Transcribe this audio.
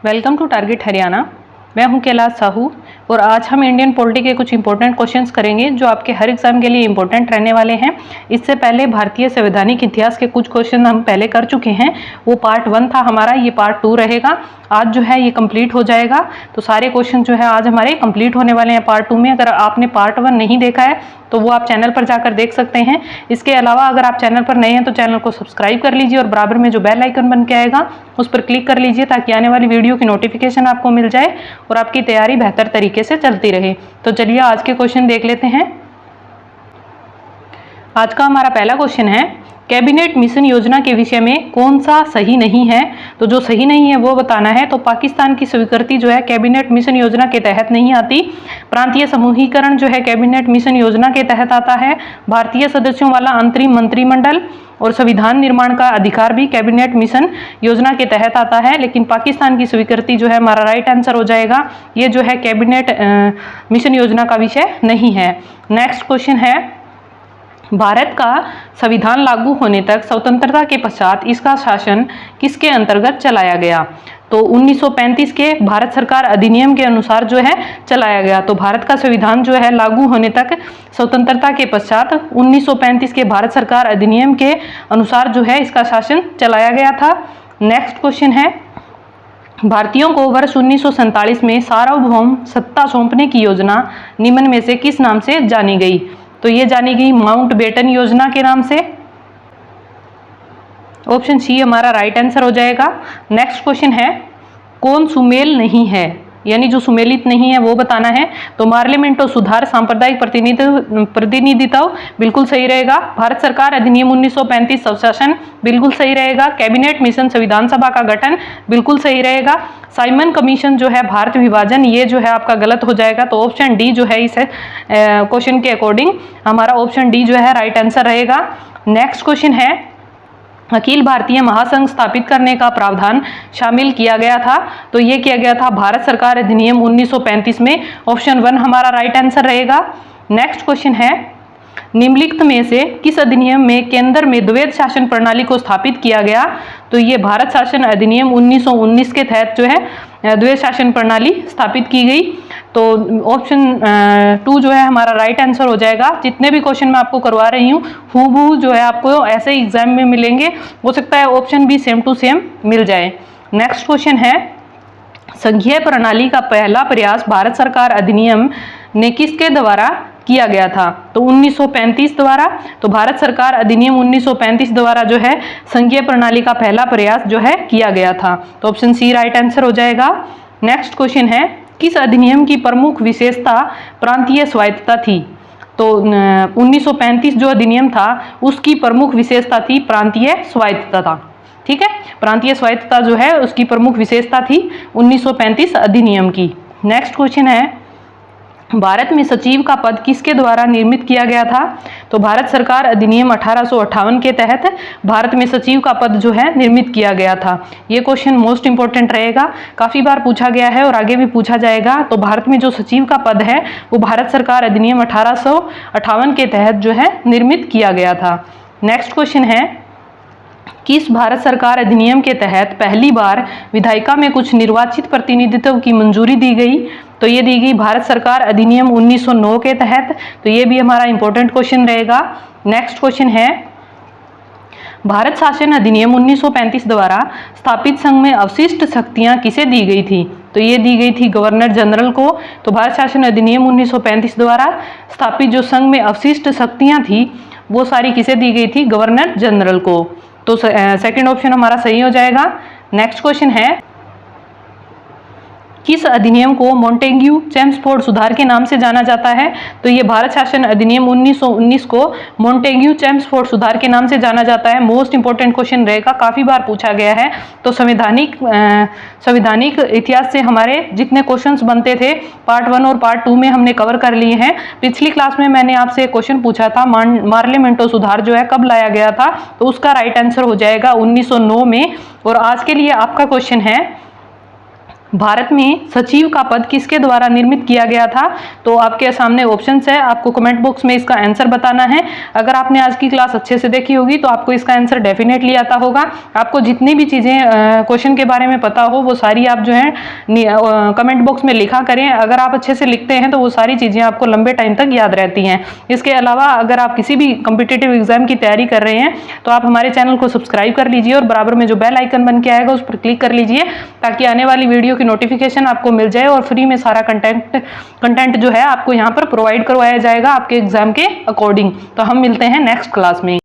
Welcome to target Haryana. मैं हूं कैलाश साहू और आज हम इंडियन पॉलिटी के कुछ इंपॉर्टेंट क्वेश्चंस करेंगे जो आपके हर एग्जाम के लिए इंपॉर्टेंट रहने वाले हैं। इससे पहले भारतीय संवैधानिक इतिहास के कुछ क्वेश्चन हम पहले कर चुके हैं, वो पार्ट 1 था हमारा, ये पार्ट 2 रहेगा। आज जो है ये कंप्लीट हो जाएगा, तो सारे क्वेश्चन जो है आज हमारे कंप्लीट होने वाले हैं पार्ट 2 में। अगर आपने पार्ट 1 नहीं देखा है तो वो आप चैनल पर जाकर देख सकते हैं। इसके अलावा अगर आप चैनल पर नए हैं तो चैनल को सब्सक्राइब कर लीजिए और बराबर में जो बेल आइकन बन के आएगा उस पर क्लिक कर लीजिए ताकि आने वाली वीडियो की नोटिफिकेशन आपको मिल जाए और आपकी तैयारी बेहतर तरीके से चलती रहे। तो चलिए आज के क्वेश्चन देख लेते हैं। आज का हमारा पहला क्वेश्चन है, कैबिनेट मिशन योजना के विषय में कौन सा सही नहीं है। तो जो सही नहीं है वो बताना है। तो पाकिस्तान की स्वीकृति जो है कैबिनेट मिशन योजना के तहत नहीं आती। प्रांतीय समूहीकरण जो है कैबिनेट मिशन योजना के तहत आता है। भारतीय सदस्यों वाला अंतरिम मंत्रिमंडल और संविधान निर्माण का अधिकार भी कैबिनेट मिशन योजना के तहत आता है। लेकिन पाकिस्तान की स्वीकृति जो है हमारा राइट आंसर हो जाएगा। ये जो है कैबिनेट मिशन योजना का विषय नहीं है। नेक्स्ट क्वेश्चन है, भारत का संविधान लागू होने तक स्वतंत्रता के पश्चात इसका शासन किसके अंतर्गत चलाया गया। तो 1935 के भारत सरकार अधिनियम के अनुसार जो है चलाया गया। तो भारत का संविधान जो है लागू होने तक स्वतंत्रता के पश्चात 1935 के भारत सरकार अधिनियम के अनुसार जो है इसका शासन चलाया गया था। नेक्स्ट क्वेश्चन है, भारतीयों को वर्ष 1947 में सार्वभौम सत्ता सौंपने की योजना निम्न में से किस नाम से जानी गई। तो ये जानी गई माउंटबेटन योजना के नाम से। ऑप्शन सी हमारा राइट आंसर हो जाएगा। नेक्स्ट क्वेश्चन है, कौन सुमेल नहीं है, यानी जो सुमेलित नहीं है वो बताना है। तो पार्लियामेंटो सुधार सांप्रदायिक प्रतिनिधित्व बिल्कुल सही रहेगा। भारत सरकार अधिनियम 1935 स्वशासन बिल्कुल सही रहेगा। कैबिनेट मिशन संविधान सभा का गठन बिल्कुल सही रहेगा। साइमन कमीशन जो है भारत विभाजन, ये जो है आपका गलत हो जाएगा। तो ऑप्शन डी जो है इस क्वेश्चन के अकॉर्डिंग हमारा ऑप्शन डी जो है राइट आंसर रहेगा। नेक्स्ट क्वेश्चन है, अखिल भारतीय महासंघ स्थापित करने का प्रावधान शामिल किया गया था। तो ये किया गया था भारत सरकार अधिनियम 1935 में। ऑप्शन 1 हमारा राइट आंसर रहेगा। नेक्स्ट क्वेश्चन है, निम्नलिखित में से किस अधिनियम में केंद्र में द्वैध शासन प्रणाली को स्थापित किया गया। तो ये भारत शासन अधिनियम 1919 के तहत जो है द्वैध शासन प्रणाली स्थापित की गई। तो ऑप्शन 2 जो है हमारा राइट आंसर हो जाएगा। जितने भी क्वेश्चन मैं आपको करवा रही हूँ हूबहू जो है आपको ऐसे एग्जाम में मिलेंगे, हो सकता है ऑप्शन भी सेम टू सेम मिल जाए। नेक्स्ट क्वेश्चन है, संघीय प्रणाली का पहला प्रयास भारत सरकार अधिनियम ने किसके द्वारा किया गया था। तो 1935 द्वारा। तो भारत सरकार अधिनियम 1935 द्वारा जो है संघीय प्रणाली का पहला प्रयास जो है किया गया था। तो ऑप्शन सी राइट आंसर हो जाएगा। नेक्स्ट क्वेश्चन है, किस अधिनियम की प्रमुख विशेषता प्रांतीय स्वायत्तता थी। तो 1935 जो अधिनियम था उसकी प्रमुख विशेषता थी प्रांतीय स्वायत्तता। ठीक है, प्रांतीय स्वायत्तता जो है उसकी प्रमुख विशेषता थी 1935 अधिनियम की। नेक्स्ट क्वेश्चन है, भारत में सचिव का पद किसके द्वारा निर्मित किया गया था। तो भारत सरकार अधिनियम 1858 के तहत भारत में सचिव का पद जो है निर्मित किया गया था। ये क्वेश्चन मोस्ट इंपॉर्टेंट रहेगा, काफी बार पूछा गया है और आगे भी पूछा जाएगा। तो भारत में जो सचिव का पद है वो भारत सरकार अधिनियम 1858 के तहत जो है निर्मित किया गया था। नेक्स्ट क्वेश्चन है, किस भारत सरकार अधिनियम के तहत पहली बार विधायिका में कुछ निर्वाचित प्रतिनिधित्व की मंजूरी दी गई। तो ये दी गई भारत सरकार अधिनियम 1909 के तहत। तो ये भी हमारा इंपॉर्टेंट क्वेश्चन रहेगा। नेक्स्ट क्वेश्चन है, भारत शासन अधिनियम 1935 द्वारा स्थापित संघ में अवशिष्ट शक्तियां किसे दी गई थी। तो ये दी गई थी गवर्नर जनरल को। तो भारत शासन अधिनियम 1935 द्वारा स्थापित जो संघ में अवशिष्ट शक्तियां थी वो सारी किसे दी गई थी, गवर्नर जनरल को। तो सेकंड ऑप्शन हमारा सही हो जाएगा। नेक्स्ट क्वेश्चन है, किस अधिनियम को मोंटेग्यू चेम्सफोर्ड सुधार के नाम से जाना जाता है। तो ये भारत शासन अधिनियम 1919 को मोंटेग्यू चेम्सफोर्ड सुधार के नाम से जाना जाता है। मोस्ट इंपॉर्टेंट क्वेश्चन रहेगा, काफी बार पूछा गया है। तो संवैधानिक इतिहास से हमारे जितने क्वेश्चंस बनते थे पार्ट 1 और पार्ट 2 में हमने कवर कर लिए हैं। पिछली क्लास में मैंने आपसे क्वेश्चन पूछा था पार्लियामेंटो सुधार जो है कब लाया गया था। तो उसका राइट आंसर हो जाएगा 1909 में। और आज के लिए आपका क्वेश्चन है, भारत में सचिव का पद किसके द्वारा निर्मित किया गया था? तो आपके सामने ऑप्शंस है, आपको कमेंट बॉक्स में इसका आंसर बताना है। अगर आपने आज की क्लास अच्छे से देखी होगी तो आपको इसका आंसर डेफिनेटली आता होगा। आपको जितनी भी चीजें क्वेश्चन के बारे में पता हो वो सारी आप जो है कमेंट बॉक्स में लिखा करें। अगर आप अच्छे से लिखते हैं तो वो सारी चीजें आपको लंबे टाइम तक याद रहती हैं। इसके अलावा अगर आप किसी भी कॉम्पिटिटिव एग्जाम की तैयारी कर रहे हैं तो आप हमारे चैनल को सब्सक्राइब कर लीजिए और बराबर में जो बेल आइकन बन के आएगा उस पर क्लिक कर लीजिए, ताकि आने वाली वीडियो की नोटिफिकेशन आपको मिल जाए और फ्री में सारा कंटेंट जो है आपको यहाँ पर प्रोवाइड करवाया जाएगा आपके एग्जाम के अकॉर्डिंग। तो हम मिलते हैं नेक्स्ट क्लास में।